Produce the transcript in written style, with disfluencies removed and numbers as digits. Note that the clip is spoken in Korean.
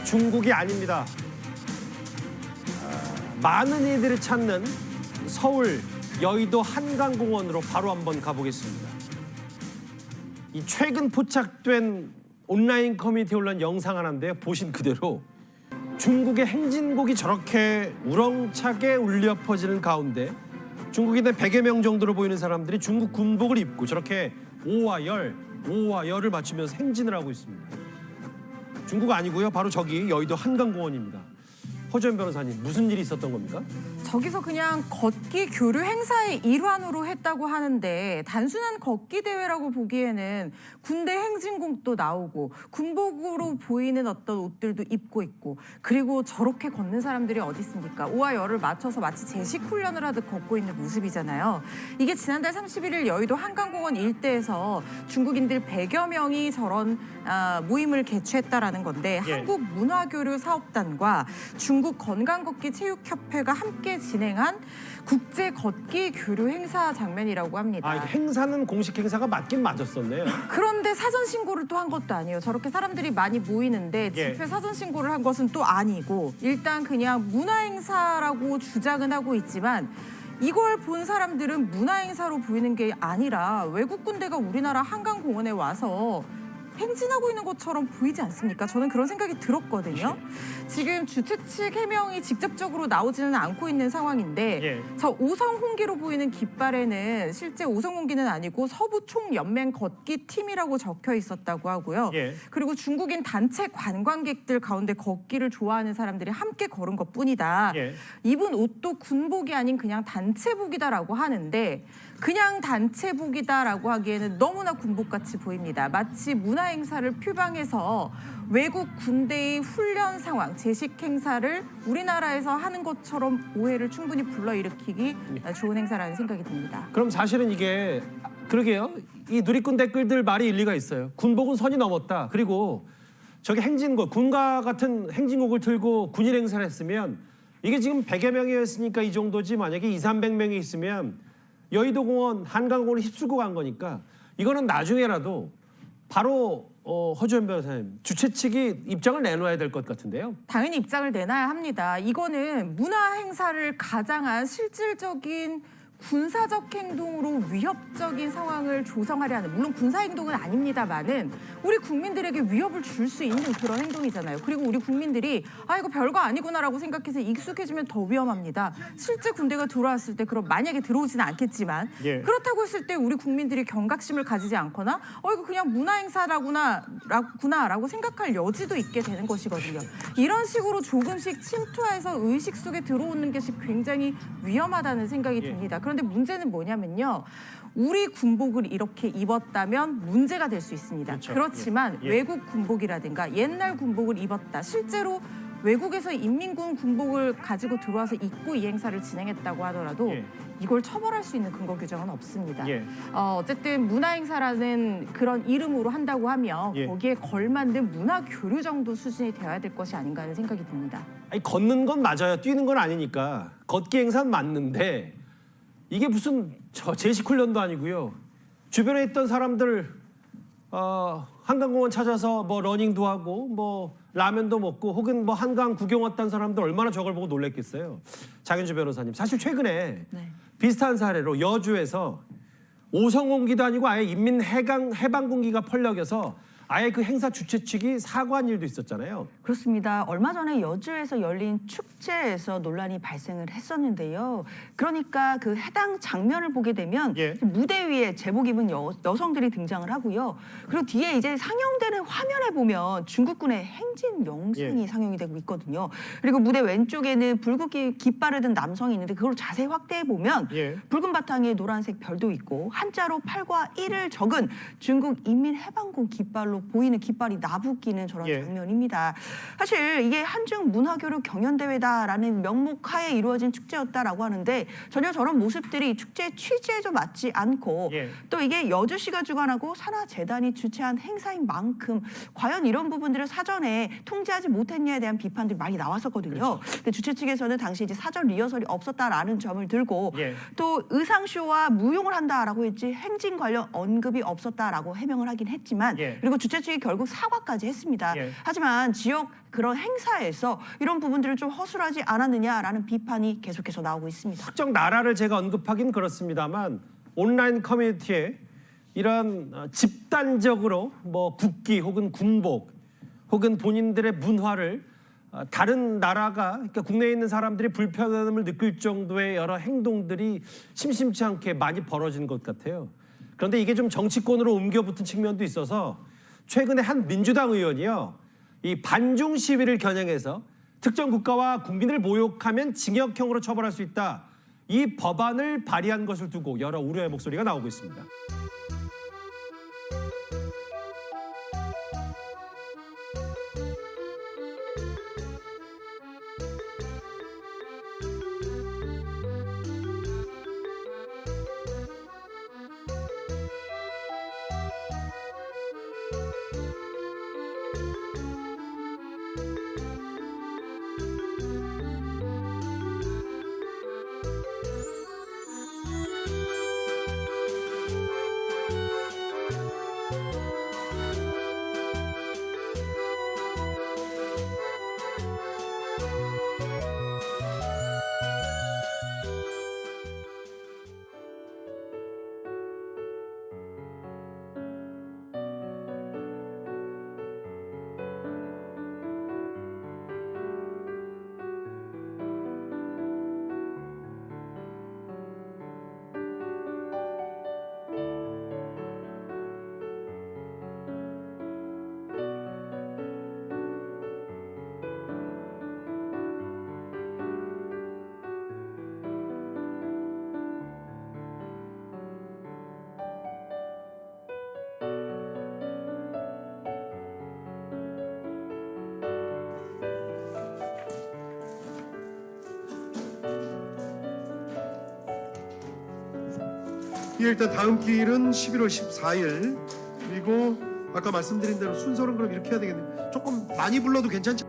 중국이 아닙니다. 많은 이들이 찾는 서울 여의도 한강공원으로 바로 한번 가보겠습니다. 이 최근 포착된 온라인 커뮤니티에 올라온 영상 하나인데요. 보신 그대로 중국의 행진곡이 저렇게 우렁차게 울려 퍼지는 가운데 중국인의 100여 명 정도로 보이는 사람들이 중국 군복을 입고 저렇게 오와 열을 맞추면서 행진을 하고 있습니다. 중국 아니고요. 바로 저기 여의도 한강공원입니다. 허주연 변호사님, 무슨 일이 있었던 겁니까? 저기서 그냥 걷기 교류 행사의 일환으로 했다고 하는데 단순한 걷기 대회라고 보기에는 군대 행진곡도 나오고 군복으로 보이는 어떤 옷들도 입고 있고 그리고 저렇게 걷는 사람들이 어디 있습니까? 오와 열을 맞춰서 마치 제식 훈련을 하듯 걷고 있는 모습이잖아요. 이게 지난달 31일 여의도 한강공원 일대에서 중국인들 100여 명이 저런 모임을 개최했다라는 건데 한국문화교류사업단과 중국 건강걷기 체육협회가 함께 진행한 국제 걷기 교류 행사 장면이라고 합니다. 행사는 공식 행사가 맞긴 맞았었네요. 그런데 사전 신고를 또 한 것도 아니에요. 저렇게 사람들이 많이 모이는데 집회 사전 신고를 한 것은 또 아니고 일단 그냥 문화 행사라고 주장은 하고 있지만 이걸 본 사람들은 문화 행사로 보이는 게 아니라 외국 군대가 우리나라 한강공원에 와서 행진하고 있는 것처럼 보이지 않습니까? 저는 그런 생각이 들었거든요. 지금 주최 측 해명이 직접적으로 나오지는 않고 있는 상황인데 저 오성홍기로 보이는 깃발에는 실제 오성홍기는 아니고 서부총연맹 걷기팀이라고 적혀 있었다고 하고요. 그리고 중국인 단체 관광객들 가운데 걷기를 좋아하는 사람들이 함께 걸은 것뿐이다. 입은 옷도 군복이 아닌 그냥 단체복이다라고 하는데 그냥 단체복이다라고 하기에는 너무나 군복같이 보입니다. 마치 문화 행사를 표방해서 외국 군대의 훈련 상황, 제식 행사를 우리나라에서 하는 것처럼 오해를 충분히 불러일으키기 좋은 행사라는 생각이 듭니다. 그럼 사실은 이게 그러게요. 이 누리꾼 댓글들 말이 일리가 있어요. 군복은 선이 넘었다. 그리고 저기 행진곡, 군가 같은 행진곡을 들고 군인 행사를 했으면 이게 지금 100여 명이었으니까 이 정도지 만약에 200~300명이 있으면 여의도공원, 한강공원을 휩쓸고 간 거니까 이거는 나중에라도 바로 허주연 변호사님, 주최 측이 입장을 내놓아야 될 것 같은데요. 당연히 입장을 내놔야 합니다. 이거는 문화 행사를 가장한 실질적인 군사적 행동으로 위협적인 상황을 조성하려 하는, 물론 군사 행동은 아닙니다만은 우리 국민들에게 위협을 줄 수 있는 그런 행동이잖아요. 그리고 우리 국민들이 이거 별거 아니구나라고 생각해서 익숙해지면 더 위험합니다. 실제 군대가 들어왔을 때, 그럼 만약에 들어오지는 않겠지만 그렇다고 했을 때 우리 국민들이 경각심을 가지지 않거나 이거 그냥 문화 행사라고 생각할 여지도 있게 되는 것이거든요. 이런 식으로 조금씩 침투해서 의식 속에 들어오는 것이 굉장히 위험하다는 생각이 듭니다. 그런데 문제는 뭐냐면요. 우리 군복을 이렇게 입었다면 문제가 될 수 있습니다. 그렇죠. 그렇지만 외국 군복이라든가 옛날 군복을 입었다. 실제로 외국에서 인민군 군복을 가지고 들어와서 입고 이 행사를 진행했다고 하더라도 이걸 처벌할 수 있는 근거 규정은 없습니다. 어쨌든 문화 행사라는 그런 이름으로 한다고 하면 거기에 걸맞는 문화 교류 정도 수준이 되어야 될 것이 아닌가 하는 생각이 듭니다. 걷는 건 맞아요. 뛰는 건 아니니까. 걷기 행사는 맞는데 이게 무슨 제식 훈련도 아니고요. 주변에 있던 사람들 한강공원 찾아서 뭐 러닝도 하고 뭐 라면도 먹고 혹은 뭐 한강 구경 왔다는 사람들 얼마나 저걸 보고 놀랬겠어요. 장윤주 변호사님, 사실 최근에 비슷한 사례로 여주에서 오성홍기도 아니고 아예 인민해방군기가 펄럭여서 아예 그 행사 주최 측이 사과한 일도 있었잖아요. 그렇습니다. 얼마 전에 여주에서 열린 축제에서 논란이 발생을 했었는데요. 그러니까 그 해당 장면을 보게 되면 무대 위에 제복 입은 여성들이 등장을 하고요. 그리고 뒤에 이제 상영되는 화면에 보면 중국군의 행진 영상이 상영이 되고 있거든요. 그리고 무대 왼쪽에는 붉은 깃발을 든 남성이 있는데 그걸 자세히 확대해 보면 붉은 바탕에 노란색 별도 있고 한자로 8과 1을 적은 중국 인민해방군 깃발로 보이는 깃발이 나부끼는 저런 장면입니다. 사실 이게 한중 문화교류 경연대회다라는 명목하에 이루어진 축제였다라고 하는데 전혀 저런 모습들이 축제 취지에도 맞지 않고 또 이게 여주시가 주관하고 산하재단이 주최한 행사인 만큼 과연 이런 부분들을 사전에 통제하지 못했냐에 대한 비판들이 많이 나왔었거든요. 근데 주최 측에서는 당시 이제 사전 리허설이 없었다라는 점을 들고 또 의상쇼와 무용을 한다라고 했지 행진 관련 언급이 없었다라고 해명을 하긴 했지만 그리고 주최 측이 결국 사과까지 했습니다. 예. 하지만 지역 그런 행사에서 이런 부분들을 좀 허술하지 않았느냐라는 비판이 계속해서 나오고 있습니다. 특정 나라를 제가 언급하긴 그렇습니다만 온라인 커뮤니티에 이런 집단적으로 뭐 국기 혹은 군복 혹은 본인들의 문화를 다른 나라가 그러니까 국내에 있는 사람들이 불편함을 느낄 정도의 여러 행동들이 심심치 않게 많이 벌어지는 것 같아요. 그런데 이게 좀 정치권으로 옮겨붙은 측면도 있어서 최근에 한 민주당 의원이요. 이 반중 시위를 겨냥해서 특정 국가와 국민을 모욕하면 징역형으로 처벌할 수 있다. 이 법안을 발의한 것을 두고 여러 우려의 목소리가 나오고 있습니다. 예, 일단 다음 기일은 11월 14일 그리고 아까 말씀드린 대로 순서는 그럼 이렇게 해야 되겠네요. 조금 많이 불러도 괜찮지?